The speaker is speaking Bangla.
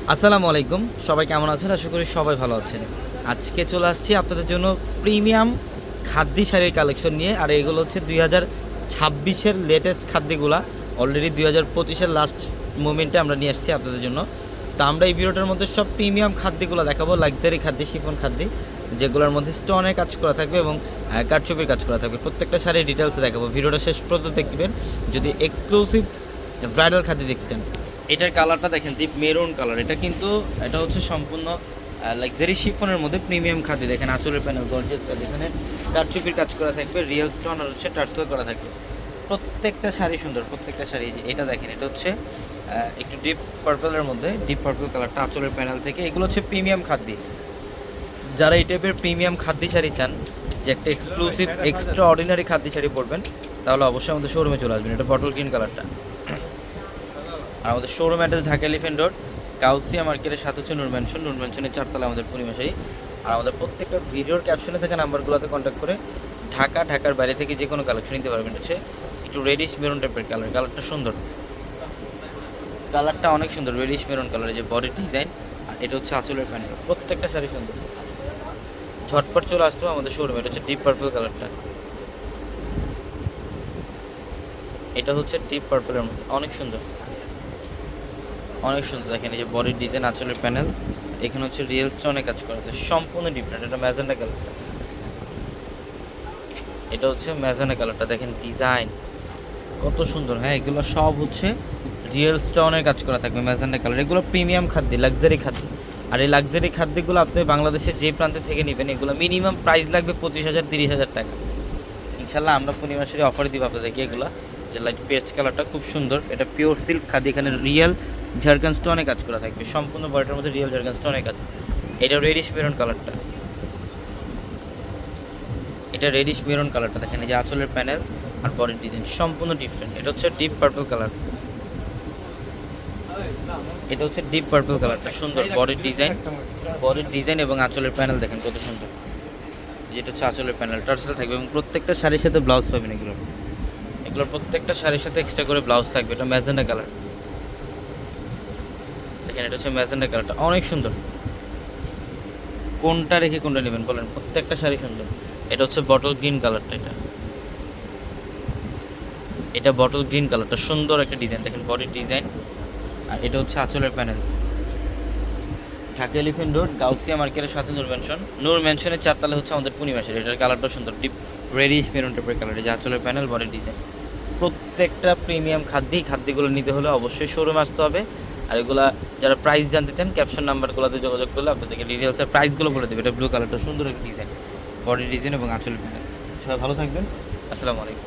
আসসালামু আলাইকুম, সবাই কেমন আছেন? আশা করি সবাই ভালো আছেন। আজকে চলে আসছি আপনাদের জন্য প্রিমিয়াম খাদ্যি শাড়ির কালেকশন নিয়ে। আর এগুলো হচ্ছে 2026-এর লেটেস্ট খাদ্যিগুলা। অলরেডি 2025-এর লাস্ট মোমেন্টে আমরা নিয়ে আসছি আপনাদের জন্য। তো আমরা এই ভিডিওটার মধ্যে সব প্রিমিয়াম খাদ্যিগুলো দেখাবো, লাক্সারি খাদ্য, শিফন খাদ্য, যেগুলোর মধ্যে স্টোনের কাজ করা থাকবে এবং কারচুপির কাজ করা থাকবে। প্রত্যেকটা শাড়ির ডিটেলসে দেখাবো, ভিডিওটা শেষ পর্যন্ত দেখবেন। যদি এক্সক্লুসিভ ব্রাইডাল খাদ্য দেখতে চান, এটার কালারটা দেখেন, ডিপ মেরুন কালার। এটা হচ্ছে সম্পূর্ণ লাক্সারি শিফনের মধ্যে প্রিমিয়াম খাদ্য। দেখেন আঁচলের প্যানেল গর্জিয়াস কাজ, এখানে কারচুপির কাজ করা থাকবে, রিয়েল স্টোন আর হচ্ছে টার্সেল করা থাকবে। প্রত্যেকটা শাড়ি সুন্দর, প্রত্যেকটা শাড়ি। এটা দেখেন, এটা হচ্ছে একটু ডিপ পার্পলের মধ্যে, ডিপ পার্পল কালারটা আঁচলের প্যানেল থেকে। এগুলো হচ্ছে প্রিমিয়াম খাদ্য। যারা এই টাইপের প্রিমিয়াম খাদ্য শাড়ি চান, যে একটা এক্সক্লুসিভ এক্সট্রা অর্ডিনারি খাদ্য শাড়ি পরবেন, তাহলে অবশ্যই আমাদের শোরুমে চলে আসবেন। এটা বটল গ্রিন কালারটা। আর আমাদের showroom address Dhaka elephant road, কাউসিয়া মার্কেটের সাথে হচ্ছে নূর ম্যানশন, নূর ম্যানশনের 4 তলা আমাদের পূর্ণিমা শাড়ি। আর আমাদের প্রত্যেকটা ভিডিওর ক্যাপশনে থাকা নাম্বারগুলোতে কন্ট্যাক্ট করে ঢাকার বাইরে থেকে যে কোনো কালেকশন নিতে পারবেন। হচ্ছে একটু রেডিশ মেরুন টাইপের কালার, কালারটা সুন্দর, কালারটা অনেক সুন্দর, রেডিশ মেরুন কালার। যে বডির ডিজাইন, আর এটা হচ্ছে আঁচলের প্যানেল। প্রত্যেকটা শাড়ি সুন্দর, ঝটপট চলে আসতো আমাদের শোরুমে। এটা হচ্ছে ডিপ পার্পল কালারটা, এটা হচ্ছে ডিপ পার্পলের মধ্যে, অনেক সুন্দর, অনেক সুন্দর। দেখেন এই যে বডির ডিজাইন, আঁচলের প্যানেল, এখানে হচ্ছে রিয়েল স্টোনে কাজ করা আছে, সম্পূর্ণ ডিফারেন্ট। এটা ম্যাজেন্ডা কালারটা, এটা হচ্ছে ম্যাজেন্ডা কালারটা। দেখেন ডিজাইন কত সুন্দর। হ্যাঁ, এগুলো সব হচ্ছে রিয়েল স্টোনের কাজ করা থাকবে, ম্যাজেন্ডা কালার। এগুলো প্রিমিয়াম খাদ্য, লাক্সারি খাদ্য। আর এই লাক্সারি খাদ্যগুলো আপনি বাংলাদেশের যে প্রান্তে থেকে নেবেন, এগুলো মিনিমাম প্রাইস লাগবে 25,000 30,000 টাকা। ইনশাল্লাহ আমরা পূর্ণিমা শাড়ি অফারে দিব আপনাদেরকে। এগুলো যে লাইট পেস্ট কালারটা খুব সুন্দর, এটা পিওর সিল্ক খাদি, এখানে রিয়েল ঝাড়খান স্টোনে কাজ করা থাকবে, সম্পূর্ণ বডিটার মধ্যে রিয়েল ঝাড়খান স্টোনে কাজ। এটা রেডিশ মেরুন কালারটা, এটা রেডিশ মেরুন কালারটা। দেখেন এই যে আঁচলের প্যানেল আর বডির ডিজাইন সম্পূর্ণ ডিফারেন্ট। এটা হচ্ছে ডিপ পার্পল কালার, এটা হচ্ছে ডিপ পার্পল কালারটা, সুন্দর বডির ডিজাইন এবং আঁচলের প্যানেল দেখেন কত সুন্দর। যেটা হচ্ছে আঁচলের প্যানেল, টার্সেল থাকবে এবং প্রত্যেকটা শাড়ির সাথে ব্লাউজ পাবেন। এগুলোর প্রত্যেকটা শাড়ির সাথে এক্সট্রা করে ব্লাউজ থাকবে। এটা ম্যাজেন্ডা কালার, দেখেন এটা হচ্ছে ম্যাজেন্ডা কালারটা, অনেক সুন্দর। কোনটা রেখে কোনটা নেবেন বলেন, প্রত্যেকটা শাড়ি সুন্দর। এটা হচ্ছে বটল গ্রিন কালারটা, এটা বটল গ্রিন কালারটা, সুন্দর একটা ডিজাইন। দেখেন বডির ডিজাইন, আর এটা হচ্ছে আঁচলের panel. Dhaka elephant road, Gausia মার্কেটের সাথে নূর ম্যানশনের 4 তলা হচ্ছে আমাদের পূর্ণিমা শাড়ি। এটার কালারটা সুন্দর, ডিপ রেডিশ মেরুন টাইপের কালার। এই যে আঁচলের প্যানেল, বডির ডিজাইন। প্রত্যেকটা প্রিমিয়াম খাদ্যগুলো নিতে হলে অবশ্যই শোরুমে আসতে হবে। আর এগুলা যারা প্রাইস জানতে চান, ক্যাপশন নাম্বারগুলোতে যোগাযোগ করলে আপনাদেরকে ডিটেলসের প্রাইসগুলো বলে দেবে। এটা ব্লু কালারটা সুন্দর একটা ডিজাইন, বডি ডিজাইন এবং আঁচলের প্যানেল। সবাই ভালো থাকবেন, আসসালামু আলাইকুম।